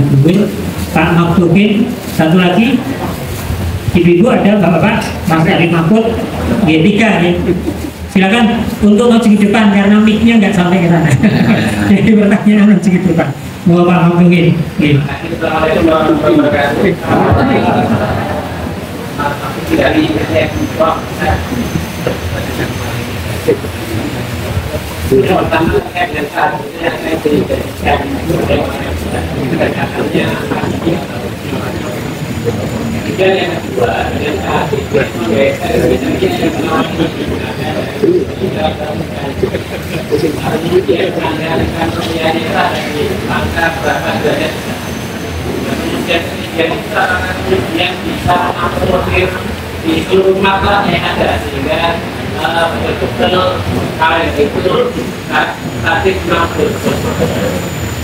Gunggul, Pak Maksudin, satu lagi ibu-ibu ada bapak-bapak, Mas Arif Mahfud, G3 ya. Silakan untuk maju ke depan karena mic-nya nggak sampai ke sana. Jadi pertanyaan maju ke depan. Mau Pak Maksudin. Assalamualaikum warahmatullahi wabarakatuh. Pertama terkait dengan saat yang saya diberikan kemudian yang kedua dengan saat yang bisa akomodir di seluruh masalah yang ada sehingga betul-betul hal itu tadi mampu.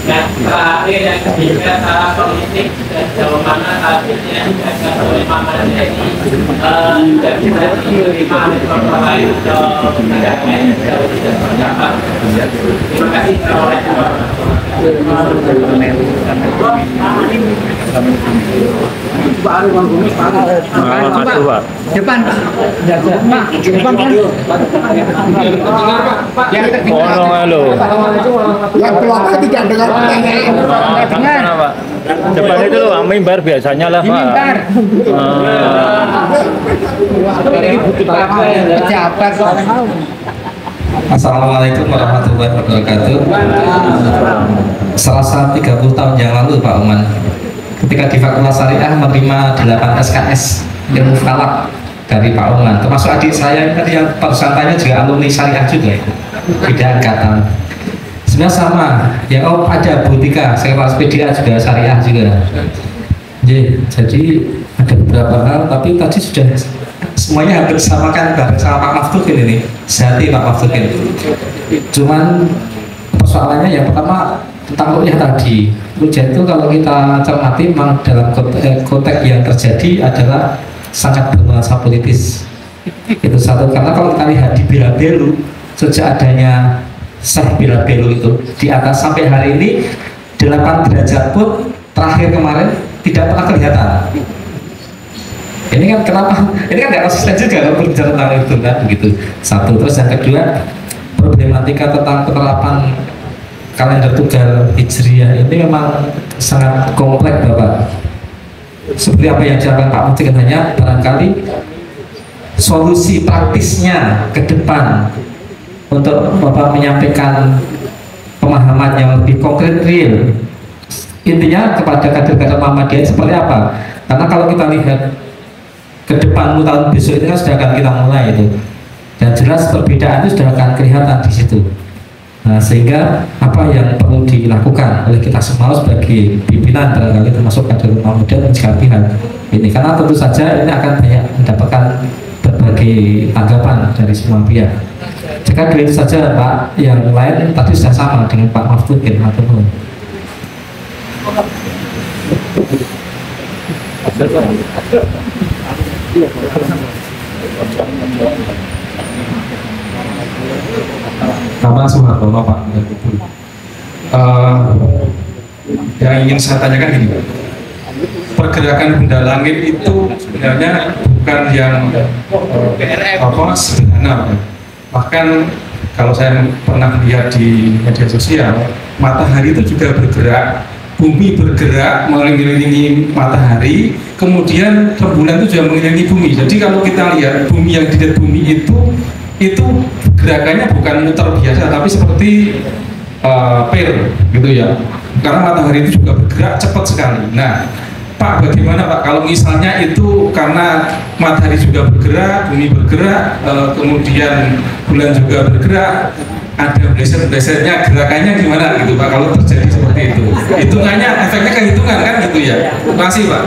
Dan terakhir yang ketiga secara politik dan jauh mana hasilnya dijaga oleh Mama Jadi dan bisa diterima oleh korban lain atau negara lain jauh tidak terdapat. Terima kasih. Depan Pak. Depan kan. Yang belakang tidak dengar pertanyaan. Depan itu loh, mimbar biasanya lah Pak. Pejabat. Assalamualaikum warahmatullahi wabarakatuh. Selasa 30 tahun yang lalu Pak Oman, ketika di Fakultas Syariah menerima 8 SKS ilmu falak dari Pak Oman, termasuk adik saya tadi yang persantanya juga alumni Syariah juga, beda angkatan. Sebenarnya sama, ya ada Butika, sekretaris PDA juga Syariah juga. Jadi ada beberapa hal, tapi tadi sudah semuanya hampir disamakan bareng sama Pak Maftudin ini, sehati Pak Maftudin. Cuman persoalannya yang pertama tentang ru'yah tadi. Ru'yah itu kalau kita cermati memang dalam konteks yang terjadi adalah sangat bernuansa politis. Itu satu, karena kalau kita lihat di Bilabelu, sejak adanya Syekh Bilabelu itu di atas sampai hari ini 8 derajat pun terakhir kemarin tidak pernah kelihatan. Ini kan kenapa? Ini kan nggak konsisten juga kalau berbicara tentang itu kan begitu. Satu, terus yang kedua problematika tentang penerapan kalender tunggal Hijriah ini memang sangat kompleks Bapak. Seperti apa yang disampaikan Pak Menteri, hanya barangkali solusi praktisnya ke depan untuk Bapak menyampaikan pemahaman yang lebih konkret real. Intinya kepada kader-kader Muhammadiyah seperti apa? Karena kalau kita lihat ke depan tahun besok ini kan sudah akan kita mulai itu, dan jelas perbedaan itu sudah akan kelihatan di situ. Nah, sehingga apa yang perlu dilakukan oleh kita semua sebagai pimpinan barangkali termasuk kader Muhammadiyah menyikapi hal ini, karena tentu saja ini akan banyak mendapatkan berbagai tanggapan dari semua pihak. Jika itu saja Pak, yang lain tadi sudah sama dengan Pak Maftudin atau Nama Soehartono Pak. Yang ingin saya tanyakan ini, pergerakan benda langit itu sebenarnya bukan yang sederhana. Bahkan kalau saya pernah lihat di media sosial, matahari itu juga bergerak, bumi bergerak mengelilingi matahari, kemudian rembulan itu juga mengelilingi bumi. Jadi kalau kita lihat bumi yang dilihat bumi itu gerakannya bukan muter biasa, tapi seperti pil gitu ya. Karena matahari itu juga bergerak cepat sekali. Nah, Pak, bagaimana Pak kalau misalnya itu karena matahari juga bergerak, bumi bergerak, kemudian bulan juga bergerak, ada bleser-blesernya, gerakannya gimana gitu Pak kalau terjadi seperti itu? Hitungannya, efeknya ke hitungan kan gitu ya? Terima kasih Pak.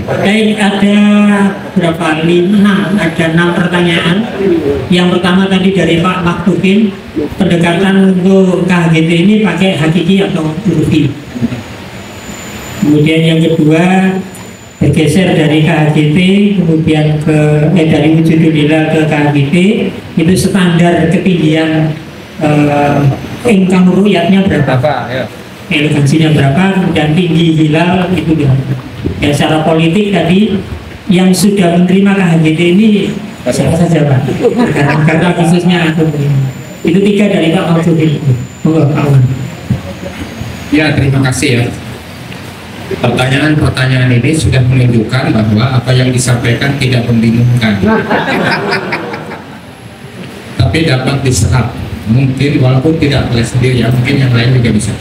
Baik, ada berapa? 6 pertanyaan. Yang pertama tadi dari Pak Maktubin, pendekatan untuk KHGT ini pakai hakiki atau urufi. Kemudian yang kedua, bergeser dari KHGP kemudian dari wujudul hilal ke KHGP, itu standar ketinggian income ru'yatnya berapa, elegansinya berapa, kemudian tinggi hilal itu berapa. Ya secara politik tadi yang sudah menerima KHGP ini siapa saja Pak, karena khususnya itu 3 dari Pak Maksudin. Ya, terima kasih ya. Pertanyaan-pertanyaan ini sudah menunjukkan bahwa apa yang disampaikan tidak membingungkan, tapi dapat diserap. Mungkin walaupun tidak oleh sendiri ya, mungkin yang lain juga bisa.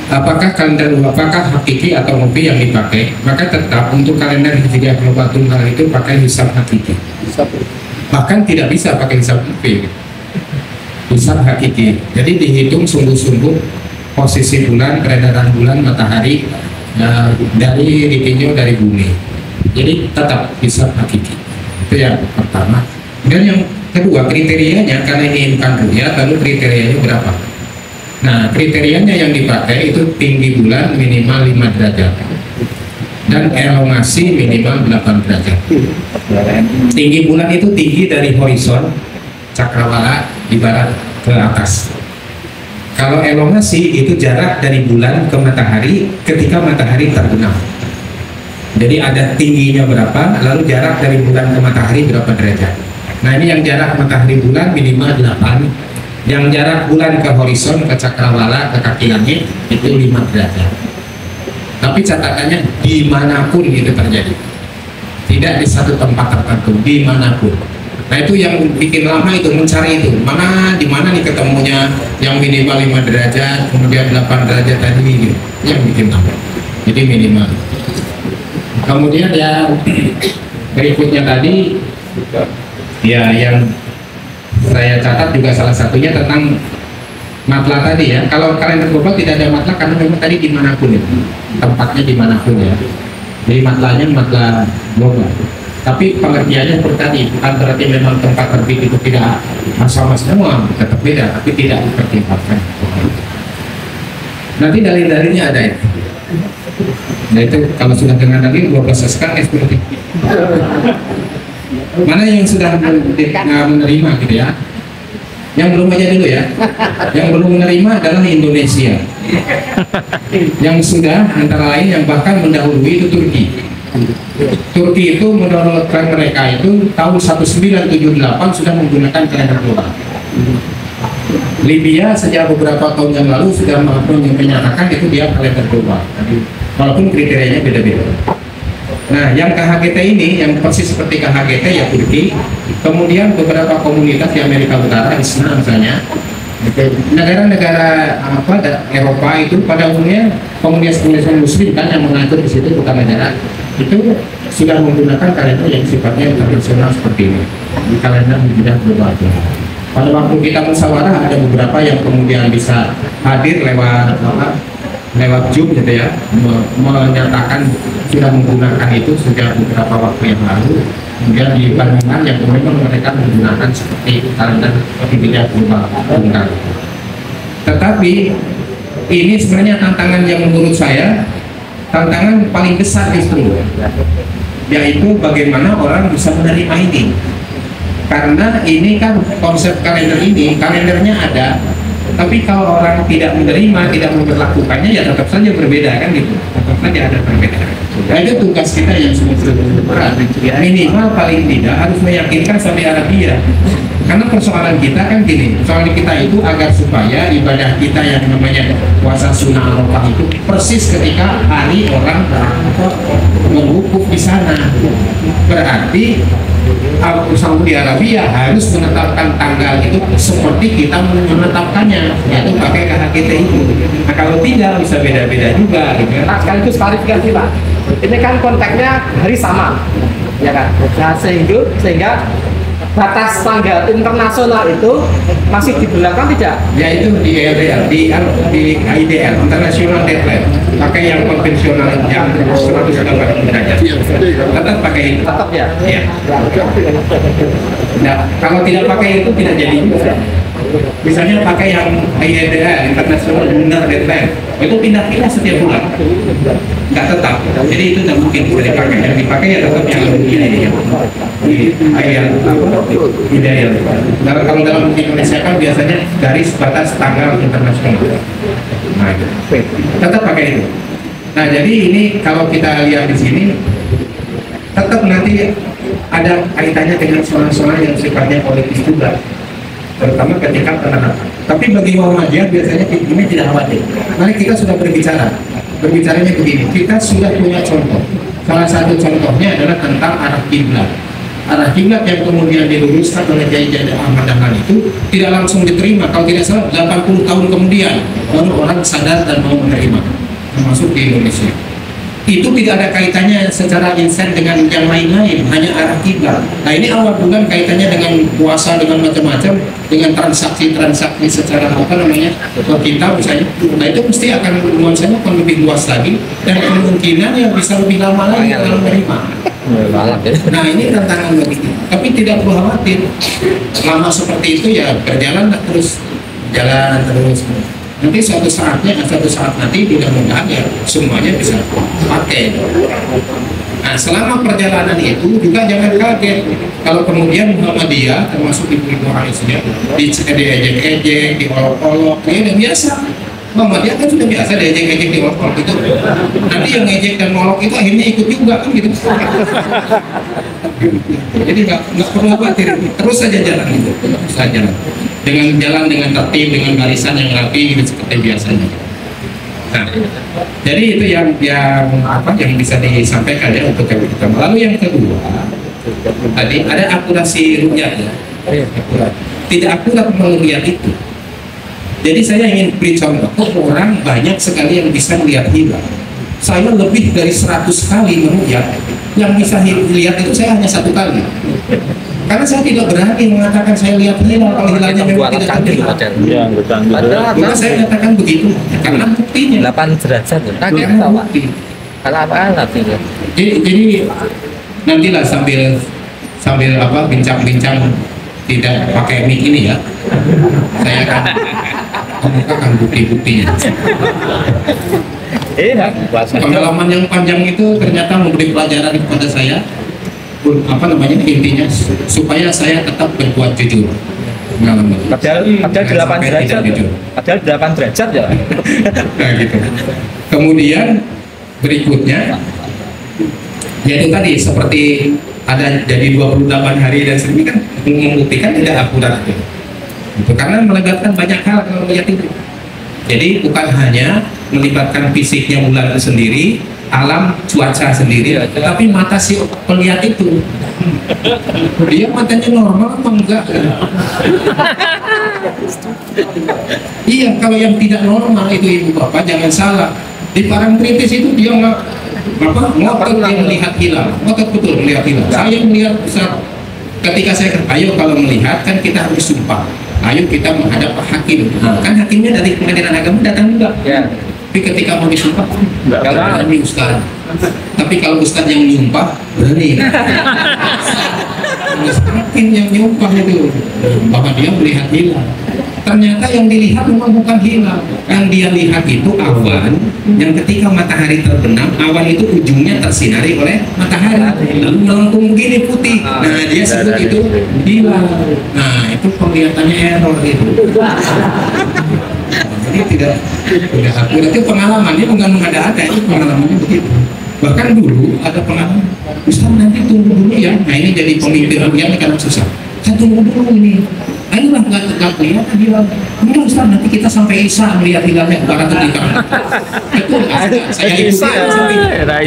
Apakah hakiki atau mufi yang dipakai? Maka tetap untuk kalender Hijriah Global Tunggal itu pakai hisab hakiki. Bahkan tidak bisa pakai hisab mufi. Hisab hakiki. Jadi dihitung sungguh-sungguh posisi bulan, peredaran bulan, matahari dari ditinjau dari bumi. Jadi tetap hisab hakiki. Itu yang pertama. Dan yang kedua, kriterianya, karena ini bukan ru'yat, lalu kriterianya berapa? Nah, kriterianya yang dipakai itu tinggi bulan minimal 5 derajat dan elongasi minimal 8 derajat. Tinggi bulan itu tinggi dari horizon cakrawala ibarat ke atas. Kalau elongasi itu jarak dari bulan ke matahari ketika matahari terbenam. Jadi ada tingginya berapa, lalu jarak dari bulan ke matahari berapa derajat. Nah, ini yang jarak matahari bulan minimal 8. Yang jarak bulan ke horizon, ke cakrawala, ke kaki langit itu 5 derajat. Tapi catatannya dimanapun itu terjadi, tidak di satu tempat tertentu, dimanapun. Nah, itu yang bikin lama itu, mencari itu di mana nih ketemunya yang minimal 5 derajat, kemudian 8 derajat tadi gitu. Yang bikin lama. Jadi minimal. Kemudian yang berikutnya tadi ya yang saya catat juga salah satunya tentang matlah tadi ya. Kalau kalender global tidak ada matlah karena memang tadi dimanapun ya, tempatnya dimanapun ya. Jadi matlahnya matlah global. Tapi pengertiannya seperti tadi, bukan berarti memang tempat terbit itu tidak sama semua, tetap beda, tapi tidak dipertimbangkan. Nanti dalil-dalilnya ada ya. Nah itu kalau sudah dengan dalil 12 SKS berarti. Mana yang sudah menerima gitu ya? Yang belum aja dulu ya. Yang belum menerima adalah Indonesia. Yang sudah antara lain yang bahkan mendahului itu Turki. Turki itu menurut mereka itu tahun 1978 sudah menggunakan kalender global. Libya sejak beberapa tahun yang lalu sudah menyatakan itu dia kalender global. Walaupun kriterianya beda-beda. Nah, yang KHGT ini, yang persis seperti KHGT ya Turki, kemudian beberapa komunitas di Amerika Utara, Islam misalnya, negara-negara Eropa itu pada umumnya komunitas-komunitas Muslim kan yang mengatur di situ, bukan negara, itu sudah menggunakan kalender yang sifatnya internasional seperti ini, di kalender Hijriah Global. Pada waktu kita musyawarah ada beberapa yang kemudian bisa hadir lewat Zoom gitu ya, menyatakan sudah menggunakan itu sejak beberapa waktu yang lalu. Kemudian di Bandungan yang memang mereka menggunakan seperti kalender Hijriah Global. Tetapi ini sebenarnya tantangan yang menurut saya tantangan paling besar justru, yaitu bagaimana orang bisa menerima ini. Karena ini kan konsep kalender ini, kalendernya ada, tapi kalau orang tidak menerima, tidak memperlakukannya, ya tetap saja berbeda kan gitu. Tetap saja ada perbedaan. Nah itu tugas kita yang sungguh-sungguh berat. Minimal paling tidak harus meyakinkan Saudi Arabia. Karena persoalan kita kan gini, persoalan kita itu agar supaya ibadah kita yang namanya puasa sunnah Arafah itu persis ketika hari orang berwukuf di sana. Berarti Saudi Arabia harus menetapkan tanggal itu seperti kita menetapkannya, yaitu pakai KHGT itu. Nah kalau tidak bisa beda-beda juga. Gitu. Nah, sekaligus klarifikasi Pak, ini kan konteksnya hari sama, ya kan? Nah sehingga batas tanggal internasional itu masih diberlakukan tidak? Yaitu di IDL, di IDL, International Deadline, pakai yang konvensional yang 180 derajat. Tetap pakai itu. Tetap ya? Iya. Nah, kalau tidak pakai itu tidak jadi juga. Misalnya pakai yang IEDA, International Lunar Deadline, itu pindah-pindah setiap bulan, nggak tetap. Jadi itu nggak mungkin bisa dipakai. Yang dipakai ya tetap yang ini ya. Yang ideal. Kalau dalam Indonesia kan biasanya garis batas tanggal internasional. Nah, itu. Tetap pakai itu. Nah, jadi ini kalau kita lihat di sini, tetap nanti ada kaitannya dengan soal-soal yang sifatnya politis juga, terutama ketika penerapan. Tapi bagi Muhammadiyah biasanya ini tidak khawatir. Mari kita sudah berbicaranya begini. Kita sudah punya contoh. Salah satu contohnya adalah tentang arah kiblat. Arah kiblat yang kemudian diluruskan oleh Kiai Ahmad Dahlan itu tidak langsung diterima. Kalau tidak salah 80 tahun kemudian baru orang sadar dan mau menerima, termasuk di Indonesia. Itu tidak ada kaitannya secara insan dengan yang lain-lain, hanya arah kiblat. Nah, ini awal bulan kaitannya dengan puasa, dengan macam-macam, dengan transaksi-transaksi secara apa namanya kita misalnya. Nah, itu mesti akan nuansanya akan lebih luas lagi dan kemungkinan yang bisa lebih lama lagi dalam menerima. Nah, ini tantangan bagi kita. Tapi tidak perlu khawatir. Lama seperti itu ya berjalan terus, jalan terus. Nanti suatu saat nanti mudah-mudahan ya semuanya bisa pakai. Nah, selama perjalanan itu juga jangan kaget kalau kemudian Muhammadiyah termasuk ibu-ibu Aisyah diejek-ejek, diolok-olok, ya udah biasa. Muhammadiyah kan sudah biasa diejek-ejek, diolok-olok itu. Nanti yang ngejek dan ngolok itu akhirnya ikut juga kan gitu. Jadi nggak perlu khawatir, terus saja jalan itu, terus saja jalan. Dengan jalan dengan tertib, dengan barisan yang rapi gitu seperti biasanya. Nah, jadi itu yang bisa disampaikan ya untuk yang pertama. Lalu yang kedua, tadi ada akurasi ru'yah ya. Tidak akurat melihat itu. Jadi saya ingin beri contoh, orang banyak sekali yang bisa melihat hilal. Saya lebih dari 100 kali meru'yah, yang bisa lihat itu saya hanya 1 kali. Karena saya tidak berani mengatakan saya lihat hilal kalau hilalnya memang tidak terlihat. Ya, Maka saya katakan begitu karena buktinya 8 derajat ya. Kaget bukti. Kalau apa artinya? Jadi nantilah sambil bincang-bincang tidak pakai mic ini ya. Saya akan kemukakan bukti-buktinya. Pengalaman yang panjang itu ternyata memberi pelajaran kepada saya. Intinya supaya saya tetap berbuat jujur. Padahal 8 derajat. Padahal 8 derajat ya. Nah, gitu. Kemudian berikutnya yaitu tadi seperti ada jadi 28 hari dan sedemikian kan membuktikan tidak akurat itu. Karena melibatkan banyak hal kalau melihat itu. Jadi bukan hanya melibatkan fisiknya bulan itu sendiri, alam cuaca sendiri, tapi mata si pelihat itu dia matanya normal apa enggak? Iya, kalau yang tidak normal itu ibu bapak jangan salah, di Parangtritis itu dia ngotot dia melihat hilal, ngotot betul melihat hilal. Saya melihat besar ketika saya ayo kalau melihat kan kita harus sumpah, ayo kita menghadap Pak Hakim. Nah, kan hakimnya dari Pengadilan Agama datang juga ya. Tapi ketika mau disumpah nggak berani Ustaz. Tapi kalau Ustaz yang nyumpah berani. Hakim yang nyumpah itu bahwa dia melihat hilal. Ternyata yang dilihat memang bukan hilal. Yang dia lihat itu awan yang ketika matahari terbenam, awan itu ujungnya tersinari oleh matahari lalu melengkung begini putih. Nah, dia sebut itu hilal. Nah, itu penglihatannya error itu. Jadi tidak akurat. Itu pengalamannya bukan mengada-ada, itu pengalamannya begitu. Bahkan dulu ada pengalaman, Ustaz nanti tunggu dulu ya. Nah, ini jadi pemimpin ru'yah kan susah. Saya tunggu dulu ini. Ayolah nggak lihat hilal. Enggak Ustaz, nanti kita sampai Isya melihat hilalnya ke barat atau di kanan. Betul, saya ikuti sampai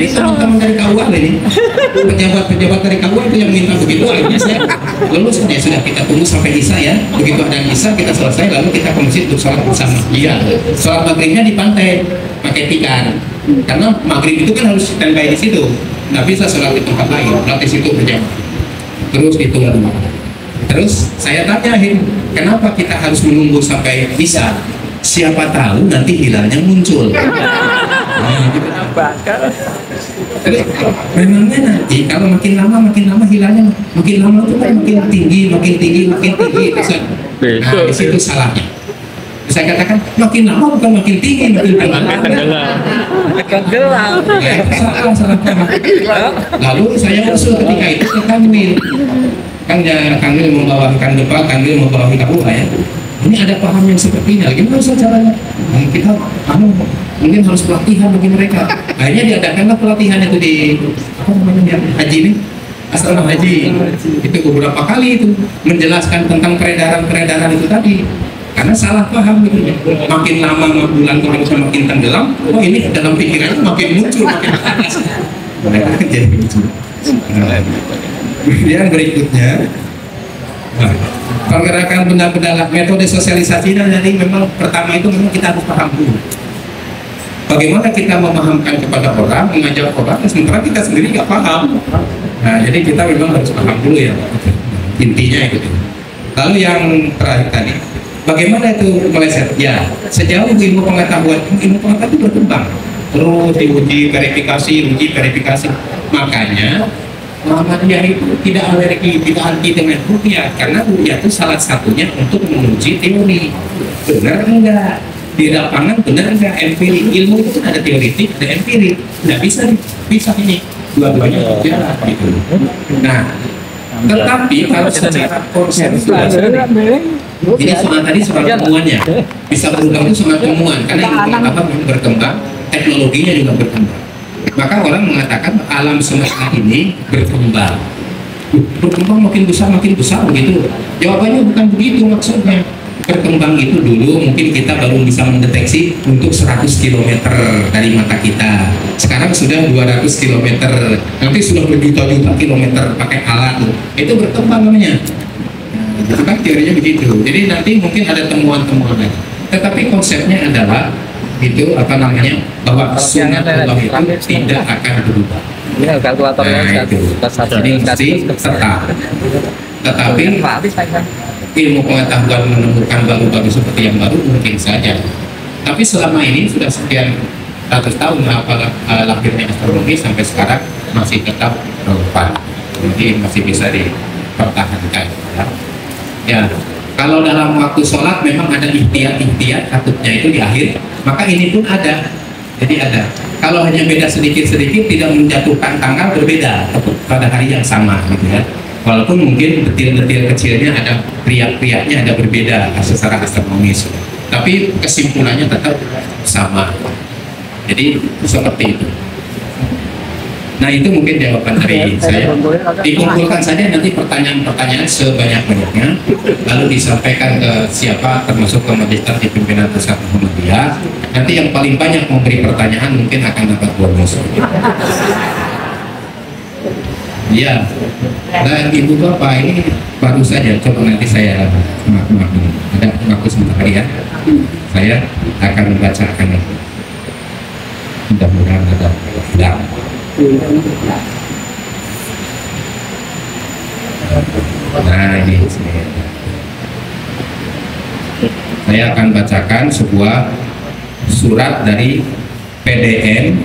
ini teman-teman dari KUA ini, pejabat dari KUA itu yang minta begitu. Akhirnya saya lulus ya sudah kita tunggu sampai Isya ya. Begitu ada Isya kita selesai lalu kita ke masjid untuk sholat bersama. Iya, sholat maghribnya di pantai pakai tikar. Karena maghrib itu kan harus standby di situ. Nggak bisa sholat di tempat lain, berarti situ berjamaah. Terus ditunggu. Terus saya tanyain, kenapa kita harus menunggu sampai bisa? Siapa tahu nanti hilalnya muncul. Nah, gitu. Jadi, memangnya nanti kalau makin lama hilalnya makin lama tuh kan makin tinggi. Terus Nah, di situ salahnya. Saya katakan makin lama bukan makin tinggi, makin tenggelam. Ya, salah paham. Lalu saya usul ketika itu ke Kanwil. Kan ya, Kanwil membawakan depan, Kanwil membawakan KUA ya. Ini ada paham yang seperti ini. Gimana Ustaz caranya? Kita mungkin harus pelatihan bagi mereka. Akhirnya diadakanlah pelatihan itu di apa namanya haji ini, asrama haji. Itu beberapa kali itu menjelaskan tentang peredaran itu tadi. Karena salah paham gitu, makin lama bulan kemudian makin tenggelam, oh ini dalam pikirannya makin muncul, makin panas. Mereka jadi begitu. Kemudian berikutnya, pergerakan benda-benda metode sosialisasinya jadi memang pertama itu memang kita harus paham dulu. Bagaimana kita memahamkan kepada orang, mengajak orang, sementara kita sendiri nggak paham. Nah, jadi kita memang harus paham dulu ya, intinya itu. Lalu yang terakhir tadi, bagaimana itu meleset? Ya, sejauh ilmu pengetahuan itu berkembang, terus diuji verifikasi. Makanya Muhammadiyah itu tidak alergi, tidak anti dengan ruqyah, karena ruqyah itu salah satunya untuk menguji teori. Benar enggak? Di lapangan benar enggak? Empirik. Ilmu itu kan ada teoritik, ada empirik. Tidak bisa ini. Dua-duanya berjalan gitu. Nah, tetapi kalau secara konseptual ini soal tadi soal temuannya bisa berubah itu soal temuan karena apa berkembang, teknologinya juga berkembang. Maka orang mengatakan alam semesta ini berkembang makin besar begitu. Jawabannya bukan begitu maksudnya. Berkembang itu dulu mungkin kita baru bisa mendeteksi untuk 100 km dari mata kita. Sekarang sudah 200 km, nanti sudah berjuta-juta kilometer pakai alat. Itu berkembang namanya. Itu kan teorinya begitu. Jadi nanti mungkin ada temuan-temuan lagi. Tetapi konsepnya adalah itu apa namanya, bahwa sunat Allah itu tidak akan berubah. Ini kalkulatornya itu. Jadi mesti tetap. Tetapi ilmu pengetahuan menemukan baru-baru seperti yang baru mungkin saja. Tapi selama ini sudah sekian ratus tahun lahirnya astronomi sampai sekarang masih tetap relevan. Jadi masih bisa dipertahankan. Ya, kalau dalam waktu sholat memang ada ikhtiar takutnya itu di akhir, maka ini pun ada. Jadi ada. Kalau hanya beda sedikit-sedikit tidak menjatuhkan tanggal berbeda pada hari yang sama gitu ya. Walaupun mungkin detil-detil kecilnya ada, riak-riaknya ada berbeda secara astronomis, tapi kesimpulannya tetap sama. Jadi seperti itu. Nah, itu mungkin jawaban dari saya. Dikumpulkan saja nanti pertanyaan-pertanyaan sebanyak-banyaknya, lalu disampaikan ke siapa, termasuk ke majelis di pimpinan pusat Muhammadiyah. Nanti yang paling banyak memberi pertanyaan mungkin akan dapat bonus. Ya, dan ibu bapak ini baru saja, coba nanti saya ada waktu sebentar ya, saya akan membacakan. Mudah-mudahan ada hilang. Nah ini saya akan bacakan sebuah surat dari PDM.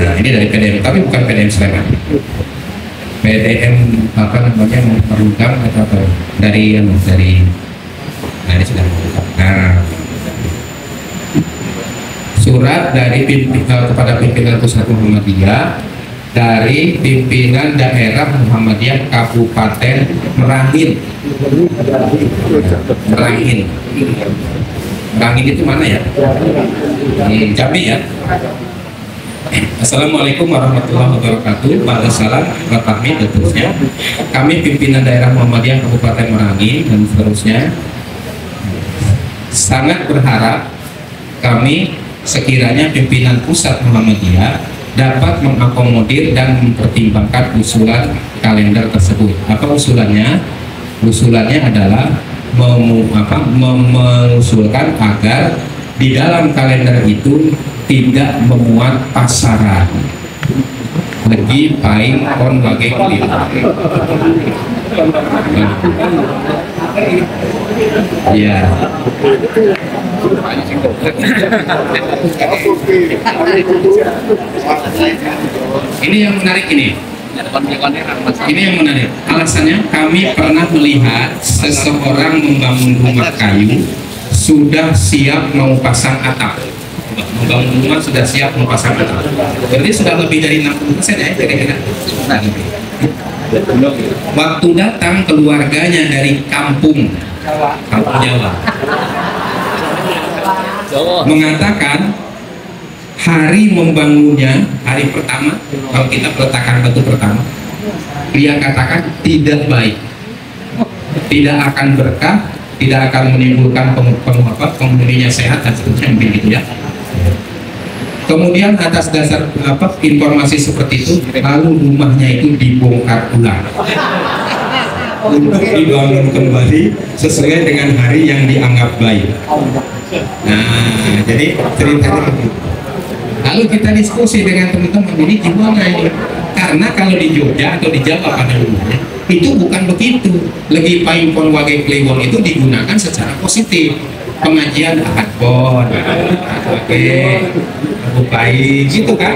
Nah ini dari PDM, tapi bukan PDM Sleman. PDM apa namanya, Perludang atau apa dari nah ini sudah surat dari kepada pimpinan pusat Muhammadiyah dari pimpinan daerah Muhammadiyah Kabupaten Merangin. Merangin itu mana ya? Di Jambi ya. Assalamualaikum warahmatullahi wabarakatuh. Waalaikumsalam warahmatullahi wabarakatuh. Dan seterusnya, kami pimpinan daerah Muhammadiyah Kabupaten Merangin dan seterusnya sangat berharap kami sekiranya pimpinan pusat Muhammadiyah dapat mengakomodir dan mempertimbangkan usulan kalender tersebut. Apa usulannya? Usulannya adalah mengusulkan agar di dalam kalender itu tidak memuat pasaran. Lagi paling on lagi kulit. Ya. Ini yang menarik ini. Ini yang menarik. Alasannya kami pernah melihat seseorang membangun rumah kayu sudah siap mau pasang atap. Membangun rumah sudah siap mau pasang atap. Berarti sudah lebih dari 60% ya kira-kira. Waktu datang keluarganya dari kampung Jawa mengatakan hari membangunnya, hari pertama kalau kita peletakan batu pertama, dia katakan tidak baik, tidak akan berkah, tidak akan menimbulkan penghuninya sehat dan seterusnya begitu ya. Kemudian atas dasar informasi seperti itu, lalu rumahnya itu dibongkar ulang untuk dibangun kembali sesuai dengan hari yang dianggap baik. Nah, jadi ceritanya begitu. Lalu kita diskusi dengan teman-teman, ini gimana ini? Karena kalau di Jogja atau di Jawa pada umumnya itu bukan begitu. Legi paimpon wage kliwon itu digunakan secara positif. Pengajian ahad pon, oke, bukai gitu kan?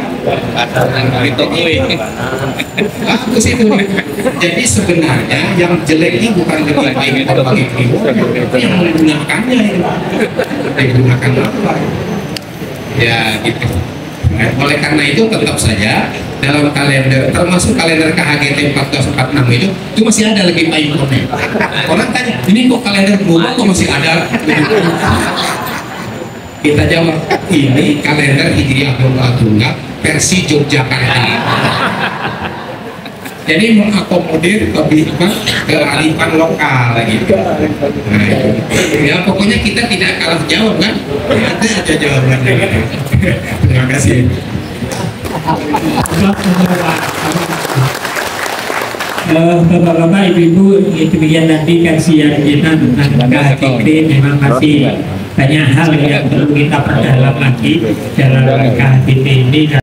Bagus itu. Jadi sebenarnya yang jelek ini bukan legi paimpon wage kliwon, tapi yang menggunakannya itu. Digunakan apa? Ya gitu. Nah, oleh karena itu tetap saja dalam kalender, termasuk kalender KHGT 1446 itu masih ada lagi paiponnya. Orang tanya, ini kok kalender global kok masih ada? Kita jawab, ini kalender Hijriah Tunggal versi Yogyakarta. Jadi mengakomodir lebih kearifan lokal gitu. Nah, ya pokoknya kita tidak kalah jawab kan? Ada aja jawabannya. Terima kasih. Bapak-bapak, ibu-ibu, demikian nanti kajian kita tentang KHGT memang masih banyak hal yang perlu kita perdalam lagi dalam KHGT ini.